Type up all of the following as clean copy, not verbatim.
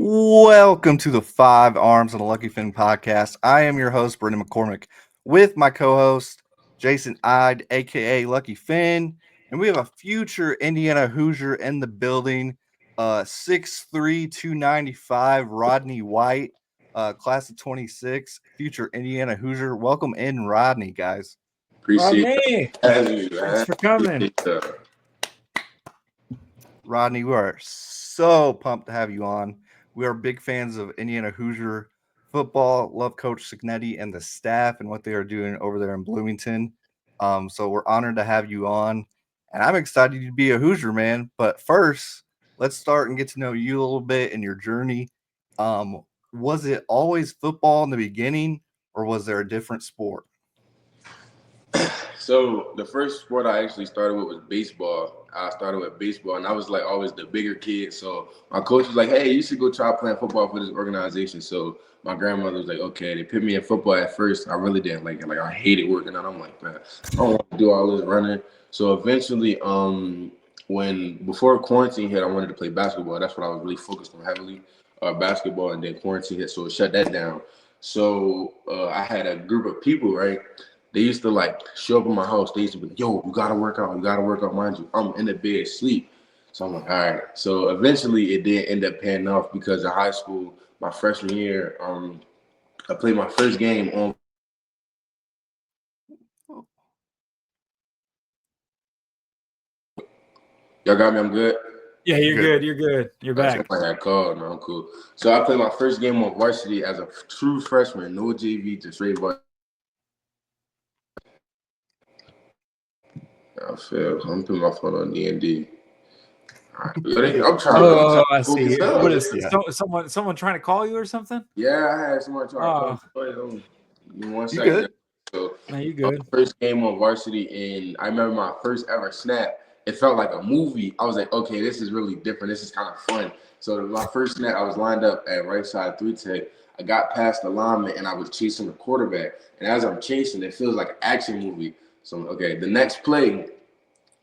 Welcome to the Five Arms and a Lucky Fin podcast. I am your host, Brendan McCormick, with my co-host, Jason Ide, aka Lucky Finn, and we have a future Indiana Hoosier in the building, 6'3", 295, Rodney White, class of 26, future Indiana Hoosier. Welcome in, Rodney, guys. Appreciate Rodney, you, thanks man. for coming. Appreciate that. Rodney, we are so pumped to have you on. We are big fans of Indiana Hoosier football. Love Coach Signetti and the staff and what they are doing over there in Bloomington. So we're honored to have you on, and I'm excited to be a Hoosier, man. But first, let's start and get to know you a little bit and your journey. Was it always football in the beginning, or was there a different sport? So the first sport I actually started with was baseball. I started with baseball, and I was like always the bigger kid. So my coach was like, "Hey, you should go try playing football for this organization." So my grandmother was like, "Okay." They put me in football at first. I really didn't like it. Like I hated working out. I'm like, man, I don't want to do all this running. So eventually, when before quarantine hit, I wanted to play basketball. That's what I was really focused on heavily, basketball. And then quarantine hit, so it shut that down. So I had a group of people, right? They used to like show up in my house. They used to be like, "Yo, you gotta work out. You gotta work out." Mind you, I'm in the bed asleep. So I'm like, all right. So eventually it did end up paying off because in high school, my freshman year, I played my first game on. Y'all got me? I'm good. Yeah, you're good. You're good. You're back. Somebody had called. No, I'm cool. So I played my first game on varsity as a true freshman, no JV, just straight varsity. I feel. I'm putting my phone on D&D. I'm trying Oh, to I see. focus up. What is someone trying to call you or something? Yeah, I had someone trying to call me. Give me 1 You second. good? So, No, you good. first game on varsity, and I remember my first ever snap. It felt like a movie. I was like, okay, this is really different. This is kind of fun. So my first snap, I was lined up at right side 3-tech. I got past the lineman, and I was chasing the quarterback. And as I'm chasing, it feels like an action movie. So, okay, the next play,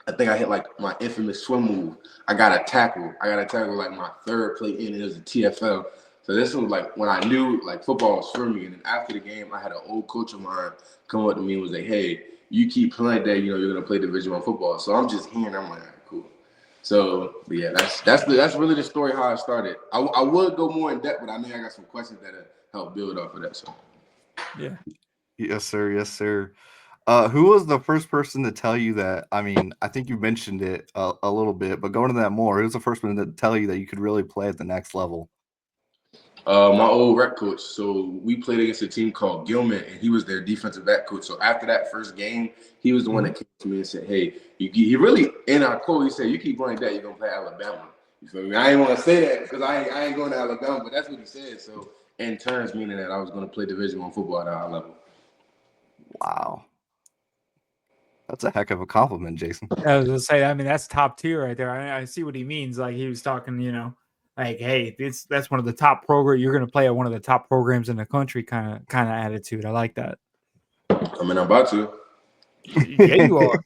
I think I hit like my infamous swim move. I got a tackle. Like my third play in. It was a TFL. So this was like when I knew like football was for me. And then after the game, I had an old coach of mine come up to me and was like, "Hey, you keep playing that, you know, you're gonna play Division I football." So I'm just hearing. I'm like, all right, cool. So, but yeah, that's really the story how I started. I would go more in depth, but I know I got some questions that help build off of that. So Yeah. Yes, sir. Yes, sir. Who was the first person to tell you that? I mean, I think you mentioned it a little bit, but go into that more. Who was the first one to tell you that you could really play at the next level? my old rec coach. So we played against a team called Gilman, and he was their defensive back coach. So after that first game, he was the one that came to me and said, "Hey, he really in our quote, he said, you keep playing that, you're gonna play Alabama." You feel me? I ain't want to say that because I ain't going to Alabama, but that's what he said. So in turns, meaning that I was going to play Division I football at a high level. Wow, that's a heck of a compliment, Jason. I was gonna say. I mean, that's top tier right there. I see what he means. Like he was talking, like, hey, that's one of the top program. You're gonna play at one of the top programs in the country. Kind of attitude. I like that. I mean, I'm about to. Yeah, you are.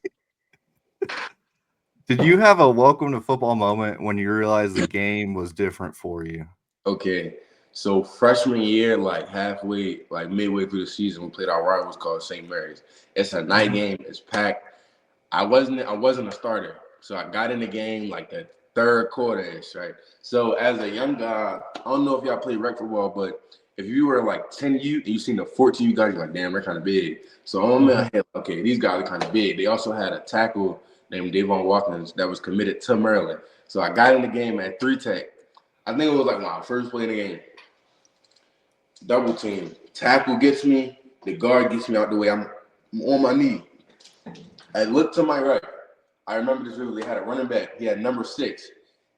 Did you have a welcome to football moment when you realized the game was different for you? Okay. So freshman year, like halfway, like midway through the season, we played our rivals called St. Mary's. It's a night game. It's packed. I wasn't a starter, so I got in the game like the third quarter-ish, right? So as a young guy, I don't know if y'all play rec football, but if you were like 10U and you seen the 14U guys, you're like, damn, they're kind of big. So on my head, okay, these guys are kind of big. They also had a tackle named Davon Watkins that was committed to Maryland. So I got in the game at 3-tech. I think it was like my first play in the game. Double team. Tackle gets me. The guard gets me out the way. I'm on my knee. I look to my right. I remember this vividly. They had a running back. He had number 6.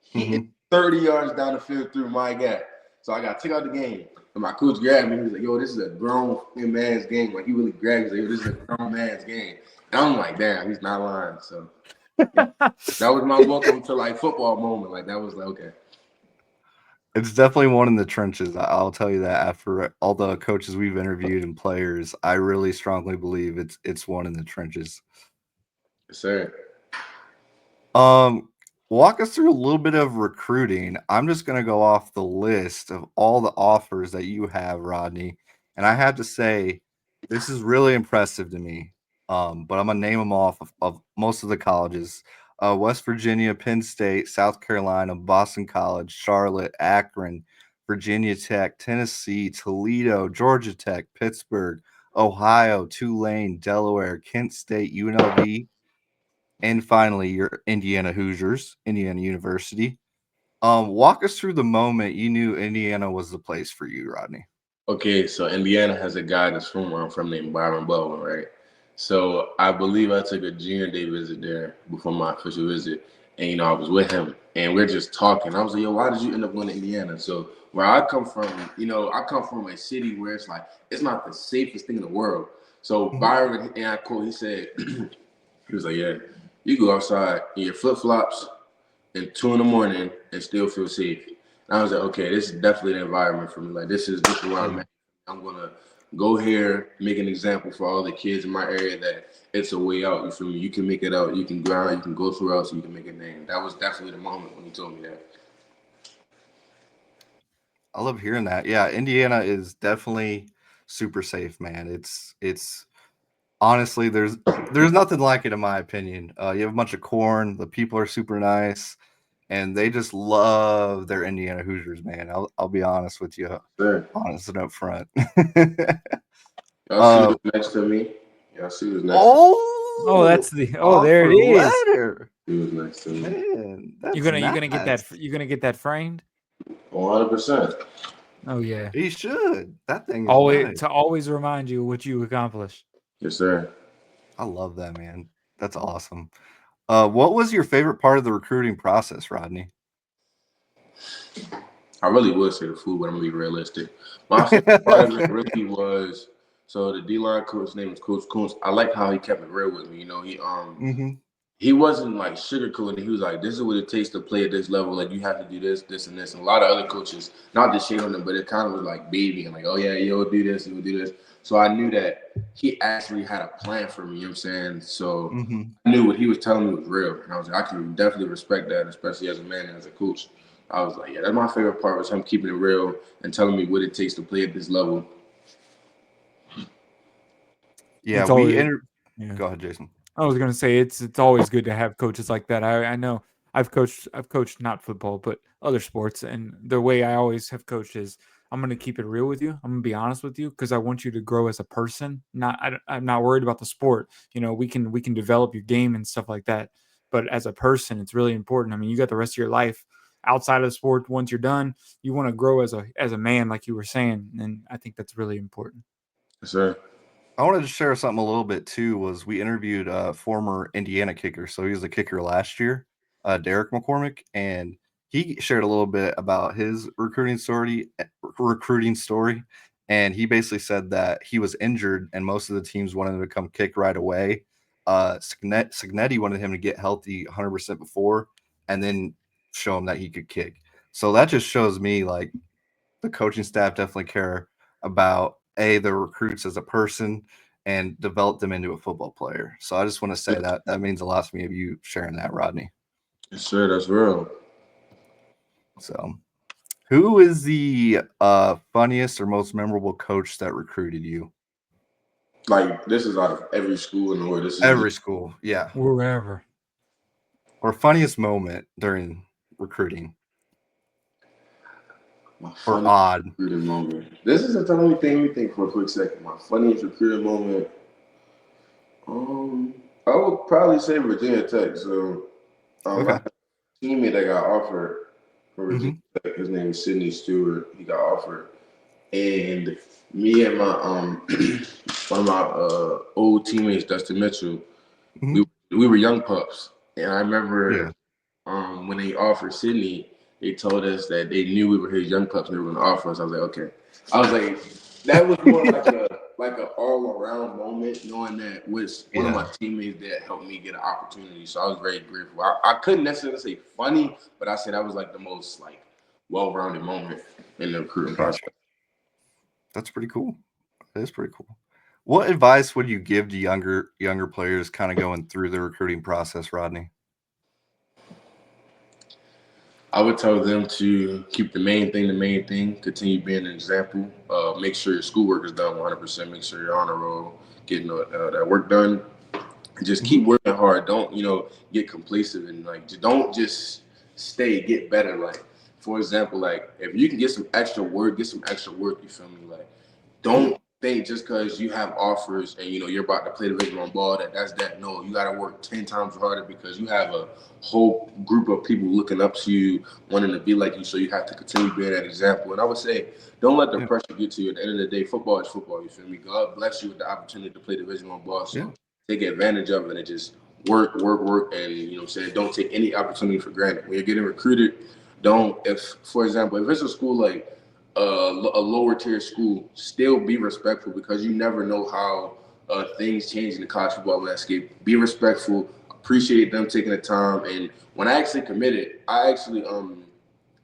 He hit 30 yards down the field through my gap. So I got to take out the game. And my coach grabbed me. He was like, "Yo, this is a grown man's game." Like, he really grabbed me. He was like, "Yo, this is a grown man's game." And I'm like, damn, he's not lying. So that was my welcome to, like, football moment. Like, that was like, okay. It's definitely one in the trenches. I'll tell you that after all the coaches we've interviewed and players, I really strongly believe it's one in the trenches. Yes, sir. Um, walk us through a little bit of recruiting. I'm just going to go off the list of all the offers that you have, Rodney. And I have to say, this is really impressive to me. But I'm going to name them off of most of the colleges. West Virginia, Penn State, South Carolina, Boston College, Charlotte, Akron, Virginia Tech, Tennessee, Toledo, Georgia Tech, Pittsburgh, Ohio, Tulane, Delaware, Kent State, UNLV, and finally your Indiana Hoosiers, Indiana University. Walk us through the moment you knew Indiana was the place for you, Rodney. Okay, so Indiana has a guy that's from where I'm from named Byron Baldwin, right? So I believe I took a junior day visit there before my official visit, and I was with him, and we're just talking. I was like, "Yo, why did you end up going to Indiana?" So where I come from, I come from a city where it's like it's not the safest thing in the world. So Byron and I quote, he said, he was like, "Yeah, you go outside in your flip flops at 2 a.m. and still feel safe." And I was like, okay, this is definitely the environment for me. Like this is where I'm at. I'm gonna go here, make an example for all the kids in my area that it's a way out. You feel me? You can make it out. You can grind. You can go through else. You can make a name. That was definitely the moment when he told me that. I love hearing that. Yeah, Indiana is definitely super safe, man. It's honestly there's nothing like it in my opinion. You have a bunch of corn. The people are super nice. And they just love their Indiana Hoosiers, man. I'll be honest with you, Sure. honest and up front. Y'all see who's next to me? Y'all see who's next Oh, that's there it is. Letter. to me? Who's next to me? Man, that's You're gonna get that. You're gonna get that framed. 100%. Oh yeah. He should. That thing is Always nice. to always remind you what you accomplished. Yes, sir. I love that, man. That's awesome. What was your favorite part of the recruiting process, Rodney? I really would say the food, but I'm gonna be realistic. My favorite part of it really was so the D-line coach name is Coach Coons. I like how he kept it real with me. He wasn't like sugarcoating. He was like, "This is what it takes to play at this level. Like you have to do this, this, and this." And a lot of other coaches, not to shade on them, but it kind of was like babying, like, "Oh yeah, you'll do this, you'll do this." So I knew that he actually had a plan for me. You know what I'm saying? So I knew what he was telling me was real, and I was like, I can definitely respect that, especially as a man and as a coach. I was like, yeah, that's my favorite part was him keeping it real and telling me what it takes to play at this level. Yeah, Go ahead, Jason. I was gonna say it's always good to have coaches like that. I know I've coached not football but other sports, and the way I always have coached is I'm gonna keep it real with you. I'm gonna be honest with you because I want you to grow as a person. I'm not worried about the sport. We can develop your game and stuff like that, but as a person, it's really important. I mean, you got the rest of your life outside of the sport. Once you're done, you want to grow as a man, like you were saying, and I think that's really important. Yes, sir. I wanted to share something a little bit too. Was we interviewed a former Indiana kicker, so he was the kicker last year, Derek McCormick, and he shared a little bit about his recruiting story, and he basically said that he was injured, and most of the teams wanted him to come kick right away. Signetti wanted him to get healthy 100% before, and then show him that he could kick. So that just shows me like the coaching staff definitely care about the recruits as a person and develop them into a football player. So I just want to say that means a lot to me of you sharing that, Rodney. Yes, sir. That's real. So who is the funniest or most memorable coach that recruited you? Like this is out of every school in the world. This is Every school, yeah. Wherever. Or funniest moment during recruiting. Or odd recruiting moment. This is a time we think for a quick second. My funniest recruiting moment. I would probably say Virginia Tech. So, okay. I had a teammate that got offered for Virginia Tech. His name is Sidney Stewart. He got offered, and me and my one of my old teammates, Dustin Mitchell, we were young pups, and I remember when they offered Sidney, they told us that they knew we were his young pups and they were going to offer us. I was like, okay. I was like, that was more like a all around moment, knowing that was one of my teammates that helped me get an opportunity. So I was very grateful. I couldn't necessarily say funny, but I said that was like the most like well-rounded moment in the recruiting process. That's pretty cool. That is pretty cool. What advice would you give to younger players kind of going through the recruiting process, Rodney? I would tell them to keep the main thing, continue being an example. Make sure your schoolwork is done 100%. Make sure you're on a roll, getting that work done. And just keep working hard. Don't, get complacent and don't just get better. Like, for example, like if you can get some extra work, you feel me? Like, don't think just because you have offers and you're about to play the Division One ball that's that. No, you got to work 10 times harder because you have a whole group of people looking up to you, wanting to be like you. So you have to continue being that example. And I would say, don't let the pressure get to you. At the end of the day, football is football. You feel me? God bless you with the opportunity to play Division One ball. So take advantage of it and just work, and don't take any opportunity for granted. When you're getting recruited, for example, if it's a school like a lower tier school, still be respectful because you never know how things change in the college football landscape. Be respectful, appreciate them taking the time. And when I actually committed, I actually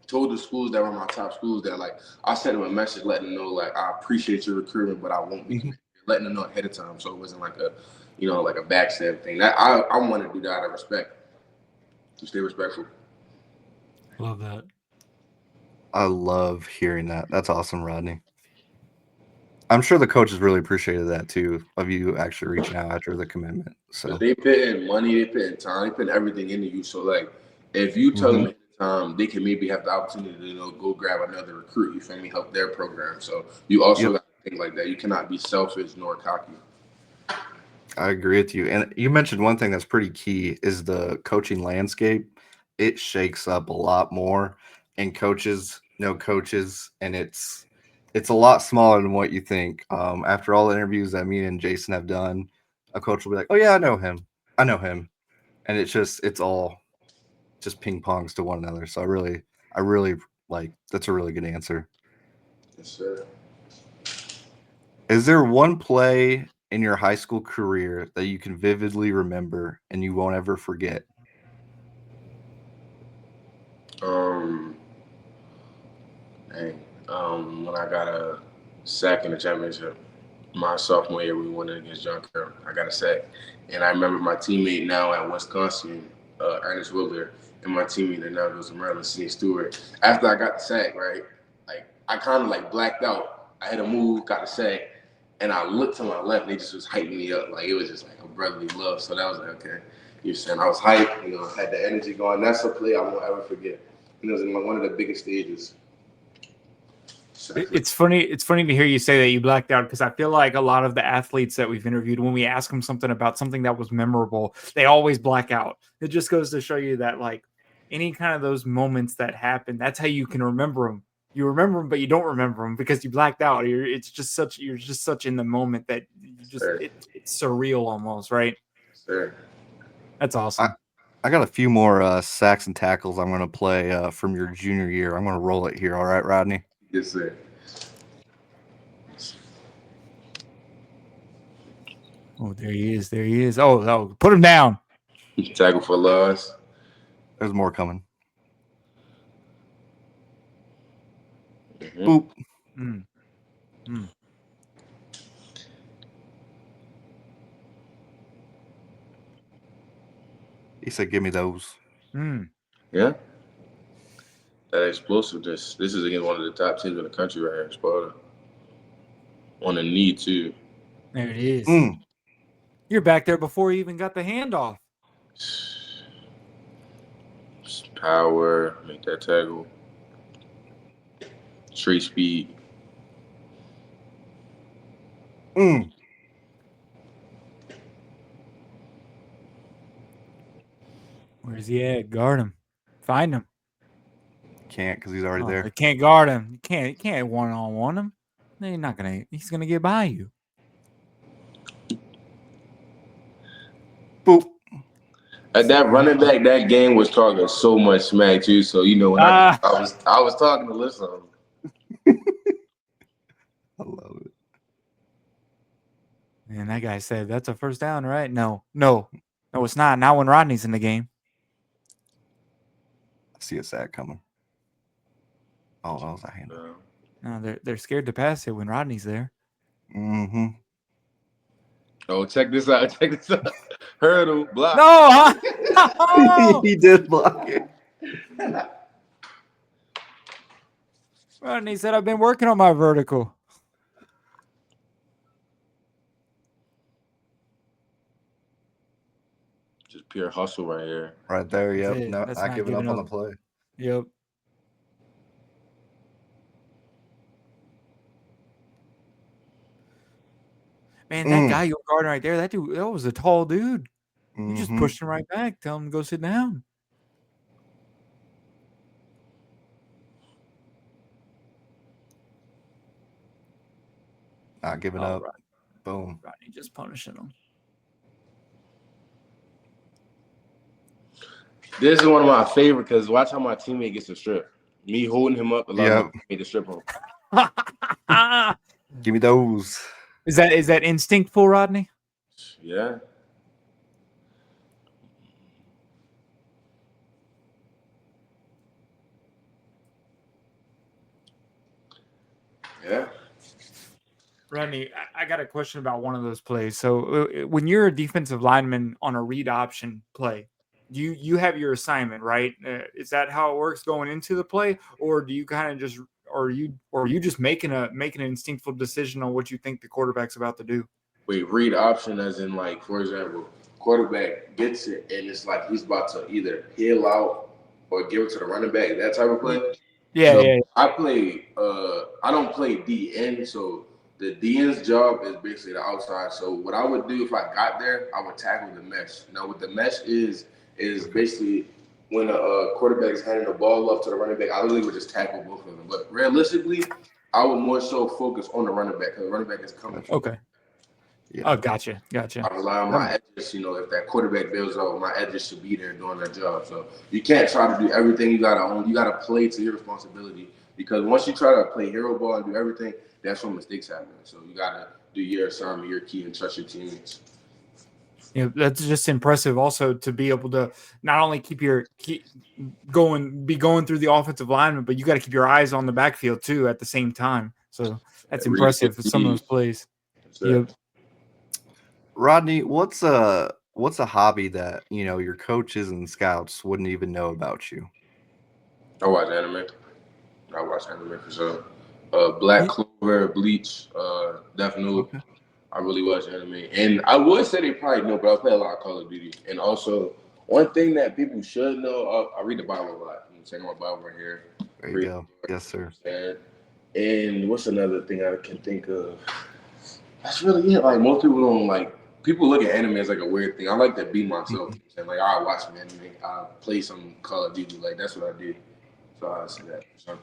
told the schools that were my top schools that I sent them a message letting them know I appreciate your recruitment, but I won't be committed. Letting them know ahead of time, so it wasn't like a backstab thing. That I want to do that out of respect. To stay respectful. Love that. I love hearing that. That's awesome, Rodney. I'm sure the coaches really appreciated that too, of you actually reaching out after the commitment. So they put in money, they put in time, they put everything into you. So if you tell them at the time, they can maybe have the opportunity to go grab another recruit. You feel me? Help their program. So you also got to think like that. You cannot be selfish nor cocky. I agree with you. And you mentioned one thing that's pretty key is the coaching landscape. It shakes up a lot more, and coaches know coaches, and it's a lot smaller than what you think. After all the interviews that me and Jason have done, a coach will be like, "Oh yeah, I know him. And it's all just ping pongs to one another. So I really like that's a really good answer. Yes, sir. Is there one play in your high school career that you can vividly remember and you won't ever forget? When I got a sack in the championship, my sophomore year, we won it against John Carroll. I got a sack, and I remember my teammate now at Wisconsin, Ernest Willer, and my teammate that now goes to Maryland, St. Stewart. After I got the sack, right, I kind of blacked out. I had a move, got the sack, and I looked to my left, and they just was hyping me up. It was just a brotherly love. So that was okay. You're saying I was hyped, had the energy going. That's a play I won't ever forget. It was in one of the biggest stages. It's funny to hear you say that you blacked out because I feel like a lot of the athletes that we've interviewed, when we ask them something about something that was memorable, they always black out. It just goes to show you that any kind of those moments that happen, that's how you can remember them. You remember them, but you don't remember them because you blacked out. You're just such in the moment that it's surreal almost, right? Sure. That's awesome. I got a few more sacks and tackles I'm going to play from your junior year. I'm going to roll it here. All right, Rodney? Yes, sir. Oh, there he is. Oh, put him down. Tackle for loss. There's more coming. Mm-hmm. Boop. He said, "Give me those." Yeah. That explosiveness. This is against one of the top teams in the country right here, Sparta. On the knee, too. There it is. You're back there before you even got the handoff. Power, make that tackle. Straight speed. Where's he at? Guard him. Find him. Can't because he's already there. You can't guard him. You can't one-on-one him. He's gonna get by you. Boop. That running back, that game was talking so much smack too. So when I was talking to listen. I love it. And that guy said, "That's a first down, right?" No, it's not. Not when Rodney's in the game. I see a sack coming. Oh, that was a hand. No, they're scared to pass it when Rodney's there. Oh, check this out. Hurdle block. No, huh? He did block it. Rodney said, I've been working on my vertical. Just pure hustle right here. Right there. That's Yep. it. No, That's not not giving giving up on the up. play. Yep. Man, that guy you're guarding right there, that dude, that was a tall dude. You just pushed him right back. Tell him to go sit down. Not giving up. Boom. Rodney just punishing him. This is one of my favorite because watch how my teammate gets a strip. Me holding him up allows my teammate to strip him. Give me those. Is that instinctful, Rodney? Yeah. Yeah. Rodney, I got a question about one of those plays. So when you're a defensive lineman on a read option play, you have your assignment, right? Is that how it works going into the play, or do you kind of just, or are you just making an instinctful decision on what you think the quarterback's about to do? Wait, read option as in like, for example, quarterback gets it and it's like he's about to either peel out or give it to the running back, that type of play. Yeah, so yeah. I don't play DN, so the DN's job is basically the outside. So what I would do if I got there, I would tackle the mesh. Now what the mesh is basically when a quarterback is handing the ball off to the running back, I literally would just tackle both of them. But realistically, I would more so focus on the running back because the running back is coming. Okay. Yeah. Oh, gotcha. I rely on my edges. If that quarterback bails out, my edges should be there doing their job. So you can't try to do everything. You gotta own. You gotta play to your responsibility. Because once you try to play hero ball and do everything, that's when mistakes happen. So you gotta do your assignment, your key, and trust your teammates. Yeah, that's just impressive. Also, to be able to not only keep going through the offensive lineman, but you got to keep your eyes on the backfield too at the same time. So that's impressive for some of those plays. Yep. Rodney, what's a hobby that your coaches and scouts wouldn't even know about you? I watch anime. For sure. Black Clover, Bleach, Death Note. Okay. I really watch anime, and I would say they probably know, but I play a lot of Call of Duty. And also, one thing that people should know, I read the Bible a lot. I'm checking my Bible right here. There you go. Yes, sir. And what's another thing I can think of? That's really it. Like most people don't like. People look at anime as like a weird thing. I like to be myself. And like I watch some anime. I play some Call of Duty. Like that's what I do. So I say that. So.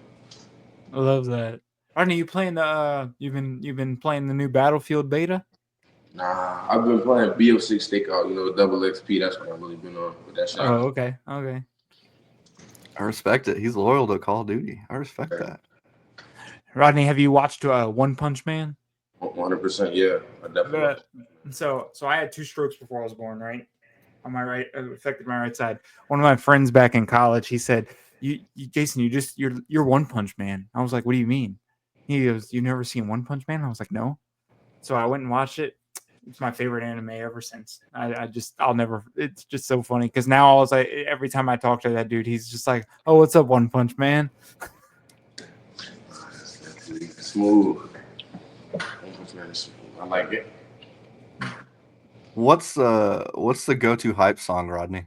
I love that. Rodney, you playing the you've been playing the new Battlefield beta? Nah, I've been playing BO6 Stakeout, double XP. That's what I've really been on with that shit. Oh, okay. Okay. I respect it. He's loyal to Call of Duty. I respect that. Rodney, have you watched One Punch Man? 100%, yeah. I definitely. So I had 2 strokes before I was born, right? On my right, affected my right side. One of my friends back in college, he said, "You Jason, you're One Punch Man." I was like, "What do you mean?" He goes, "You never seen One Punch Man?" I was like, "No." So I went and watched it. It's my favorite anime ever since. I'll never. It's just so funny because now I was like, every time I talk to that dude, he's just like, "Oh, what's up, One Punch Man?" Smooth. I like it. What's the go-to hype song, Rodney?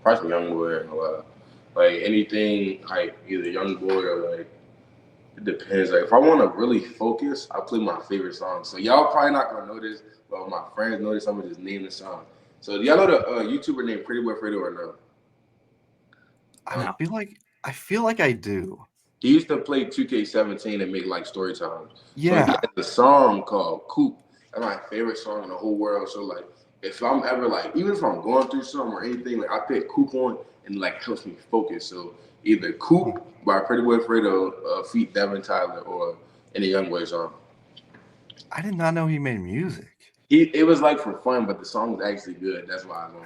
Probably Young Boy. Like anything hype, either Young Boy or like it depends. Like if I want to really focus, I play my favorite song. So y'all probably not gonna know this, but my friends know this. I'm gonna just name the song. So do y'all know the YouTuber named Pretty Boy Fredo or no? I feel like I do. He used to play 2K17 and make like story times. Yeah. So he has a song called Coop. That's my favorite song in the whole world. So like if I'm ever like, even if I'm going through something or anything, like I put Coop on and like helps me focus. So either Coop by Pretty Boy Fredo, feat Devin Tyler, or any Young Boy song. I did not know he made music. It was like for fun, but the song was actually good. That's why I know.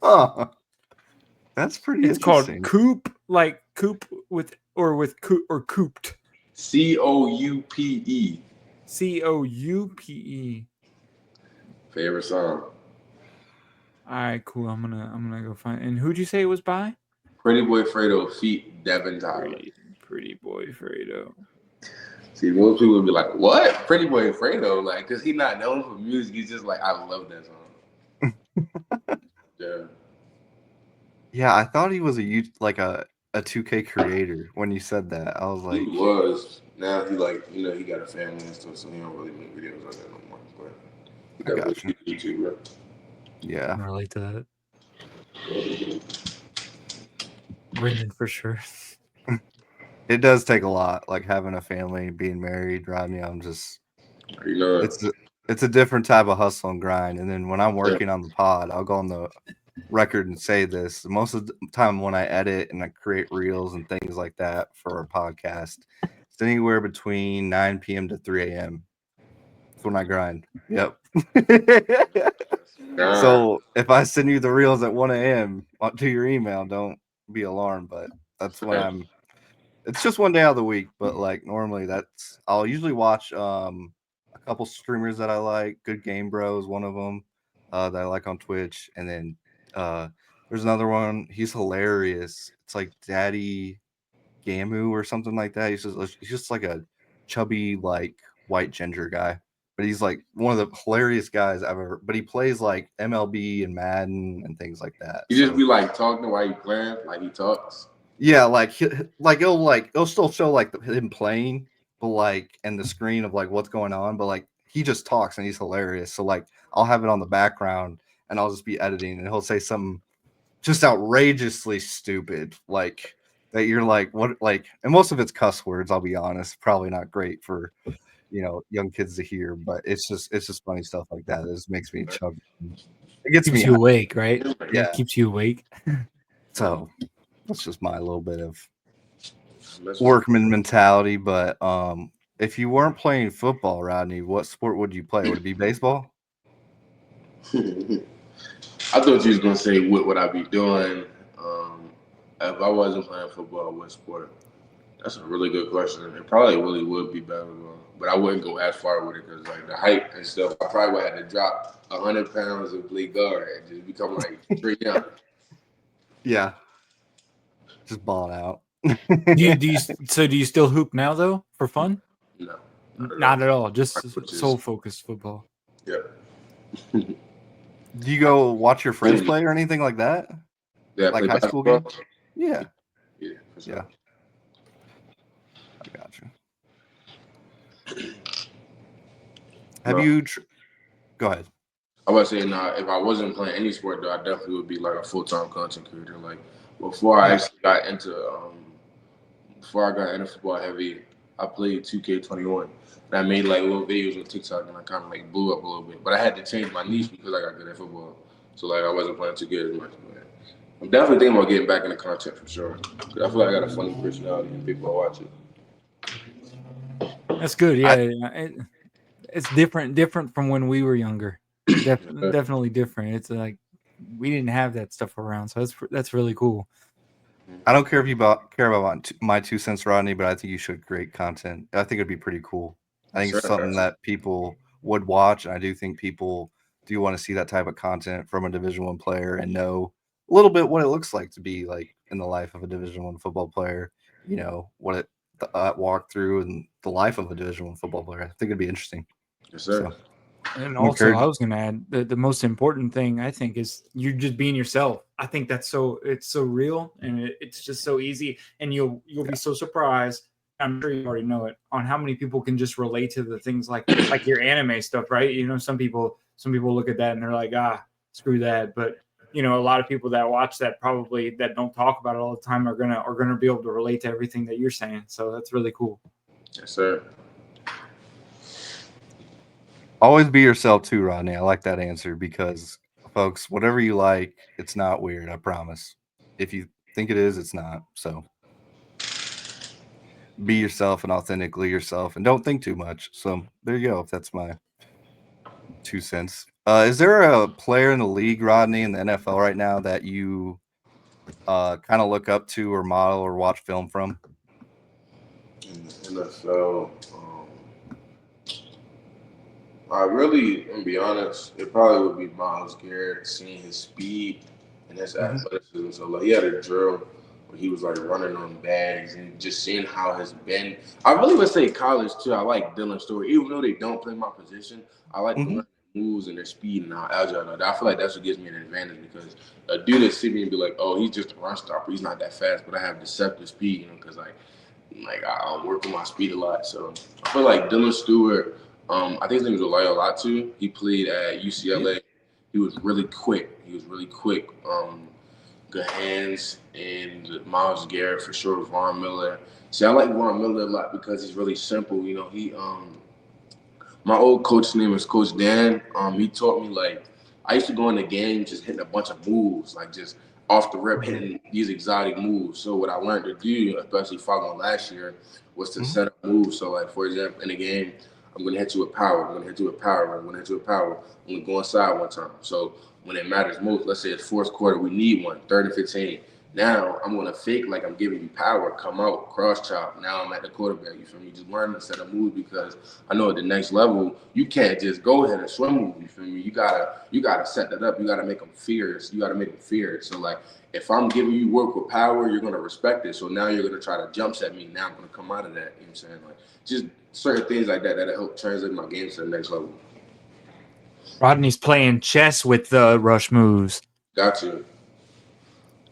Oh, that's pretty. It's called Coop, like Coop with Coop or Cooped. COUPE. COUPE. Favorite song. All right, cool. I'm gonna go find. And who'd you say it was by? Pretty Boy Fredo feat Devin Tyler. Pretty Boy Fredo. See, most people would be like, "What? Pretty Boy Fredo?" Like, cause he's not known for music. He's just like, I love that song. Yeah. Yeah, I thought he was a 2K creator when you said that. I was He like, was. Now he like, he got a family and stuff, so he don't really make videos like that no more. But he I definitely gotcha. YouTuber. I Yeah. can relate to that. Brendan for sure. It does take a lot, like having a family, being married, Rodney. It's a different type of hustle and grind. And then when I'm working on the pod, I'll go on the record and say this. Most of the time when I edit and I create reels and things like that for our podcast, it's anywhere between 9 p.m. to 3 a.m. That's when I grind. Yep. So if I send you the reels at 1 a.m. to your email, don't be alarmed. But that's when it's just one day out of the week. But like normally I'll usually watch a couple streamers that I like. Good Game Bro is one of them that I like on Twitch. And then there's another one. He's hilarious. It's like Daddy Gamu or something like that. He's just like a chubby, like white ginger guy. But he's like one of the hilarious guys I've ever. But he plays like MLB and Madden and things like that. You just be like talking while you playing, like he talks. Yeah, it'll still show like him playing, but like and the screen of like what's going on. But like he just talks and he's hilarious. So like I'll have it on the background and I'll just be editing and he'll say something just outrageously stupid, like that you're like, what, like, and most of it's cuss words, I'll be honest, probably not great for young kids to hear, but it's just funny stuff like that. It just makes me chubby. It gets Keeps me you awake, right? Yeah. It keeps you awake. So that's just my little bit of workman mentality. But if you weren't playing football, Rodney, what sport would you play? Would it be baseball? I thought you was gonna say what would I be doing if I wasn't playing football? What sport? That's a really good question. It probably really would be basketball, but I wouldn't go as far with it because like the height and stuff. I probably would have to drop 100 pounds of play guard and just become like straight down. Yeah, just balling out. Do you still hoop now though for fun? No, not at all. Just sole focused football. Yeah. Do you go watch your friends play or anything like that? Yeah, like high school games? Yeah. Yeah. For sure. Yeah. I got you. Have you? Go ahead. I was saying, if I wasn't playing any sport, though, I definitely would be like a full-time content creator. Like before I actually got into, football heavy, I played 2K21. And I made like little videos on TikTok, and I kind of like blew up a little bit. But I had to change my niche because I got good at football. So like I wasn't playing too good as much. But I'm definitely thinking about getting back into content for sure. Because I feel like I got a funny personality and people are watching. That's good. Yeah, it's different from when we were younger. Definitely different. It's like we didn't have that stuff around, so that's really cool. I don't care if you care about my 2 cents, Rodney, but I think you should create content. I think it'd be pretty cool. I think it's something that people would watch, and I do think people do want to see that type of content from a Division I player and know a little bit what it looks like to be like in the life of a Division I football player. What it walk through and the life of a Division I football player. I think it'd be interesting. Yes, sir. So, and also, I was going to add the most important thing I think is you're just being yourself. I think it's so real and it's just so easy, and you'll be so surprised. I'm sure you already know it on how many people can just relate to the things like your anime stuff, right? Some people look at that and they're like, screw that. But a lot of people that watch that probably that don't talk about it all the time are gonna be able to relate to everything that you're saying. So that's really cool. Yes, sir. Always be yourself too, Rodney. I like that answer because, folks, whatever you like, it's not weird. I promise. If you think it is, it's not. So be yourself and authentically yourself, and don't think too much. So there you go. That's my 2 cents. Is there a player in the league, Rodney, in the NFL right now that you kind of look up to or model or watch film from? In the NFL, I really, to be honest, it probably would be Myles Garrett, seeing his speed and his athleticism. So like he had a drill. He was like running on bags and just seeing how his bend. I really would say college too. I like Dylan Stewart, even though they don't play my position. I like them moves and their speed and how agile. I feel like that's what gives me an advantage because a dude that see me and be like, "Oh, he's just a run stopper. He's not that fast," but I have deceptive speed, because like I work on my speed a lot. So I feel like Dylan Stewart. I think his name was Olayo Latu. He played at UCLA. He was really quick. Good hands, and Miles Garrett for sure. Von Miller. See, I like Von Miller a lot because he's really simple. My old coach's name is Coach Dan. He taught me I used to go in the game just hitting a bunch of moves, like just off the rip hitting these exotic moves. So what I learned to do, especially following last year, was to set up moves. So like for example, in the game, I'm gonna hit you with power. I'm gonna hit you with power. I'm gonna hit you with power. I'm gonna go inside one time. So when it matters most, let's say it's fourth quarter, we need one, 3rd and 15. Now I'm gonna fake like I'm giving you power, come out, cross chop. Now I'm at the quarterback. You feel me? Just learn to set up moves because I know at the next level you can't just go ahead and swim move. You feel me? You gotta set that up. You gotta make them fears. You gotta make them fear it. So like if I'm giving you work with power, you're gonna respect it. So now you're gonna try to jump set me. Now I'm gonna come out of that. You know what I'm saying? Like just certain things like that help translate my game to the next level. Rodney's playing chess with the rush moves. Got you.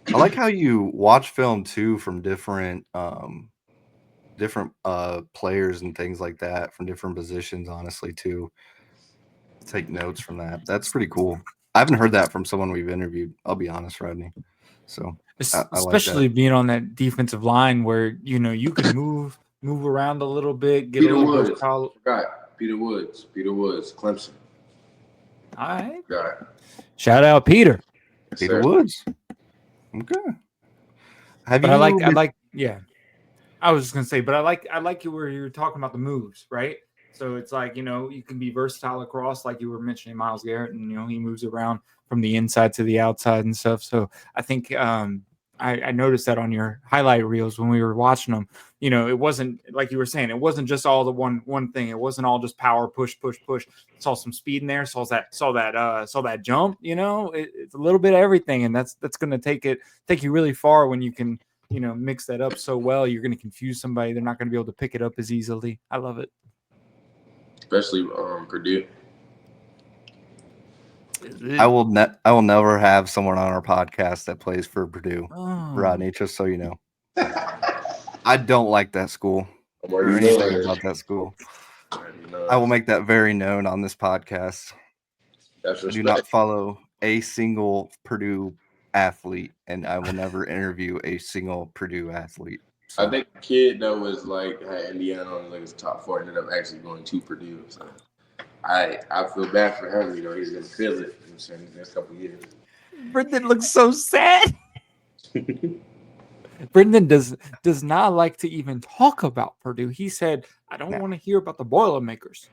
I like how you watch film too from different players and things like that from different positions. Honestly, too, take notes from that. That's pretty cool. I haven't heard that from someone we've interviewed. I'll be honest, Rodney. So especially like being on that defensive line where you can move around a little bit, get Peter a little Woods. versatile. Forgot. Peter Woods, Clemson. All right. Got Shout out Peter. Peter Woods. Okay. But I like yeah. I was just gonna say, but I like you where you were talking about the moves, right? So it's like, you can be versatile across, like you were mentioning Miles Garrett, and he moves around from the inside to the outside and stuff. So I think I noticed that on your highlight reels when we were watching them. It wasn't like you were saying, it wasn't just all the one thing. It wasn't all just power, push. Saw some speed in there, saw that jump, it's a little bit of everything, and that's gonna take you really far when you can mix that up so well. You're going to confuse somebody. They're not going to be able to pick it up as easily. I love it. Especially Purdue. I will never have someone on our podcast that plays for Purdue, Rodney, just so you know. I don't like that school or anything about that school. I will make that very known on this podcast. I do not follow a single Purdue athlete, and I will never interview a single Purdue athlete. So. I think a kid that was had Indiana on his top 4 ended up actually going to Purdue. So I feel bad for him. He's gonna feel it in the next couple of years. Brendan looks so sad. Brendan does not like to even talk about Purdue. He said, "I don't want to hear about the Boilermakers."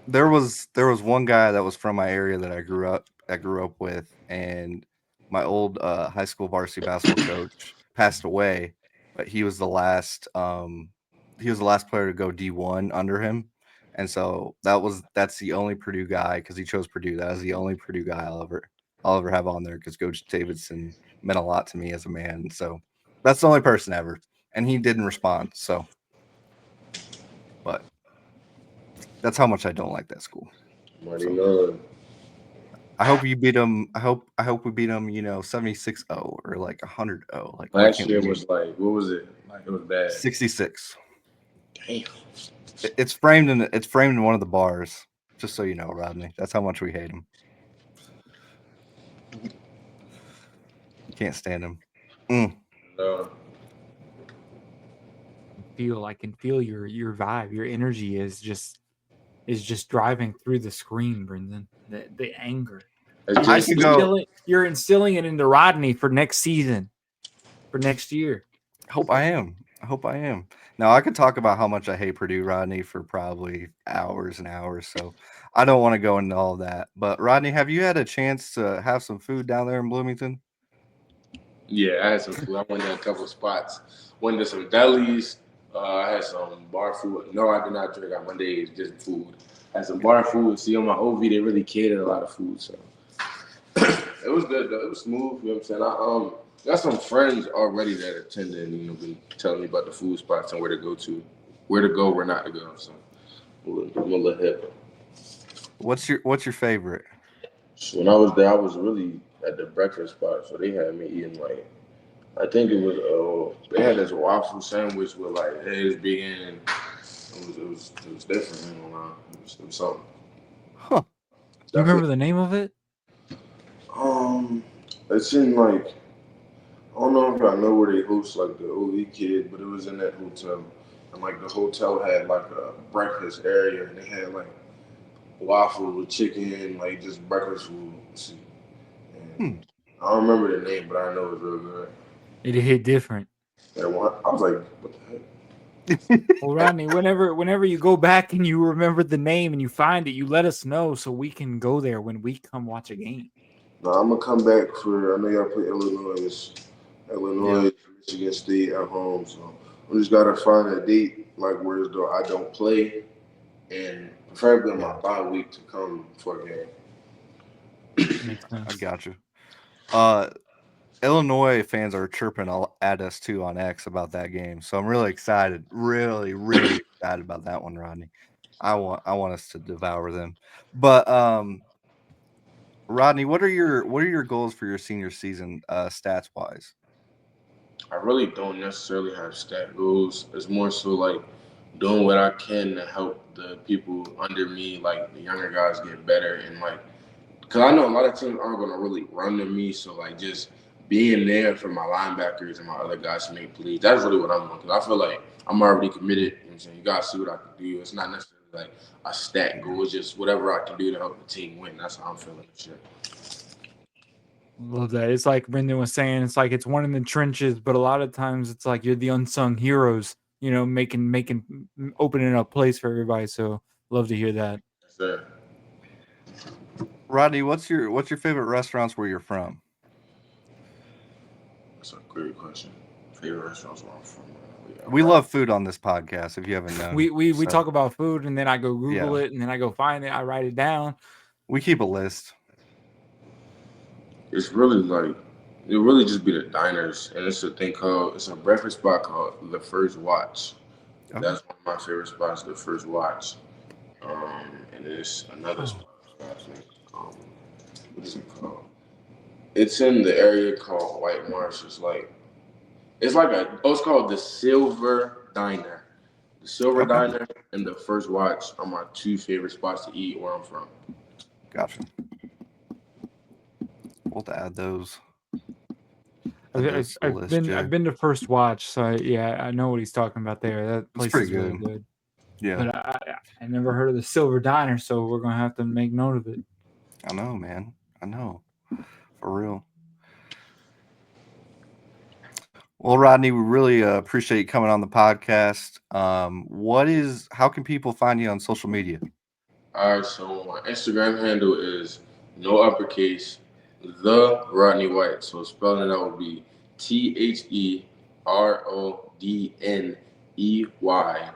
There was one guy that was from my area that I grew up with, and my old high school varsity basketball coach passed away, but he was the last player to go D1 under him, and so that's the only Purdue guy, because he chose Purdue. That was the only Purdue guy I'll ever have on there, because Coach Davidson meant a lot to me as a man. So that's the only person ever, and he didn't respond. So, but that's how much I don't like that school. I hope you beat them. I hope we beat them, 76-0 or like 100-0. Like last year was what was it? Like it was bad. 66. Damn. It's framed in one of the bars. Just so you know, Rodney. That's how much we hate him. Can't stand him. No. I can feel your vibe. Your energy is just driving through the screen, Brendan. The anger. You're instilling it into Rodney for next season, for next year. I hope I am. Now, I could talk about how much I hate Purdue, Rodney, for probably hours and hours. So I don't want to go into all that. But Rodney, have you had a chance to have some food down there in Bloomington? Yeah, I had some food. I went to a couple of spots. Went to some delis. I had some bar food. No, I did not drink on Mondays, just food. I had some bar food. See, on my OV, they really catered a lot of food. So it was good, though. It was smooth. You know what I'm saying? Got some friends already that attended and been telling me about the food spots and where to go, where not to go. So I'm a little hip. What's your favorite? So when I was there, I was really at the breakfast spot. So they had me eating like I think it was they had this waffle sandwich with like eggs, bacon. It was different. You know, it was something. Huh. Do you remember Definitely. the name of it? It's in like I don't know if I know where they host like the OE kid, but it was in that hotel. And like the hotel had like a breakfast area and they had like waffles with chicken, like just breakfast food. And Hmm. I don't remember the name, but I know it was real good. It hit different. And I was like, what the heck? Well, Rodney, whenever you go back and you remember the name and you find it, you let us know so we can go there when we come watch a game. No, I'm gonna come back for. I know y'all play Yeah. Michigan State at home. So we just gotta find a date like where though I don't play, and preferably on my Yeah. bye week to come for a game. Makes I sense. got you. Illinois fans are chirping at us too on X about that game, so I'm really excited. Really, really excited about that one, Rodney. I want us to devour them. But Rodney, what are your goals for your senior season, stats wise? I really don't necessarily have stat goals. It's more so like doing what I can to help the people under me, like the younger guys, get better and like because I know a lot of teams aren't going to really run to me. So, like, just being there for my linebackers and my other guys to make plays, that's really what I'm doing. Because I feel like I'm already committed. You know what I'm saying? You got to see what I can do. It's not necessarily like a stat goal. It's just whatever I can do to help the team win. That's how I'm feeling this year. Love that. It's like Brendan was saying, it's like it's one in the trenches, but a lot of times it's like you're the unsung heroes, making opening up place for everybody. So love to hear that. Yes, sir. Rodney, what's your favorite restaurants where you're from? That's a great question. Favorite restaurants where I'm from? We love food on this podcast, if you haven't known. We So, talk about food and then I go Google yeah, it and then I go find it. I write it down. we keep a list. It's really like it really just be the diners, and it's a breakfast spot called The First Watch. Okay. That's one of my favorite spots, The First Watch. And there's another Oh. spot. What is it called? It's in the area called White Marsh. It's called the Silver Diner. The Silver Okay. Diner and The First Watch are my two favorite spots to eat where I'm from. Gotcha. We'll have to add those. I've been to First Watch, so I know what he's talking about there. That place pretty is really good. good. Yeah, But I never heard of the Silver Diner, so we're gonna have to make note of it. I know, man. I know, for real. Well, Rodney, we really appreciate you coming on the podcast. How can people find you on social media? All right, so my Instagram handle is no uppercase, the Rodney White. So spelling it out would be TheRodneyWhite.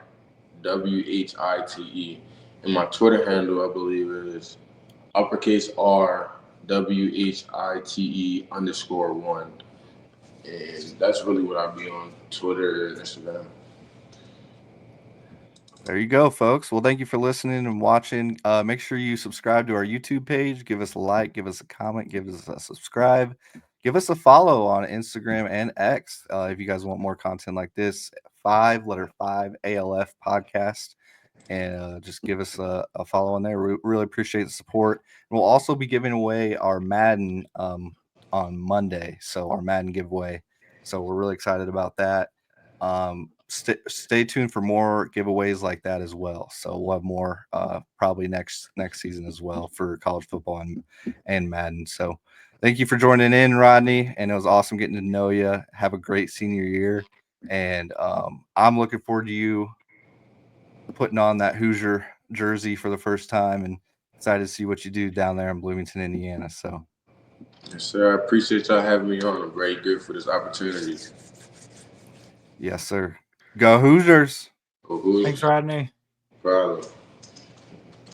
And my Twitter handle, I believe, is uppercase RWHITE_1. And that's really what I be on Twitter and Instagram. There you go, folks. Well, thank you for listening and watching. Make sure you subscribe to our YouTube page. Give us a like, give us a comment, give us a subscribe. Give us a follow on Instagram and X if you guys want more content like this. 5 ALF podcast. And just give us a follow on there. We really appreciate the support. And we'll also be giving away our Madden on Monday. So our Madden giveaway. So we're really excited about that. Stay tuned for more giveaways like that as well. So we'll have more probably next season as well for college football and Madden. So thank you for joining in, Rodney. And it was awesome getting to know you. Have a great senior year. And I'm looking forward to you putting on that Hoosier jersey for the first time and excited to see what you do down there in Bloomington, Indiana. So Yes, sir. I appreciate y'all having me on. I'm very good for this opportunity. yes, sir. Go Hoosiers. Go Hoosiers. Thanks, Rodney. Problem.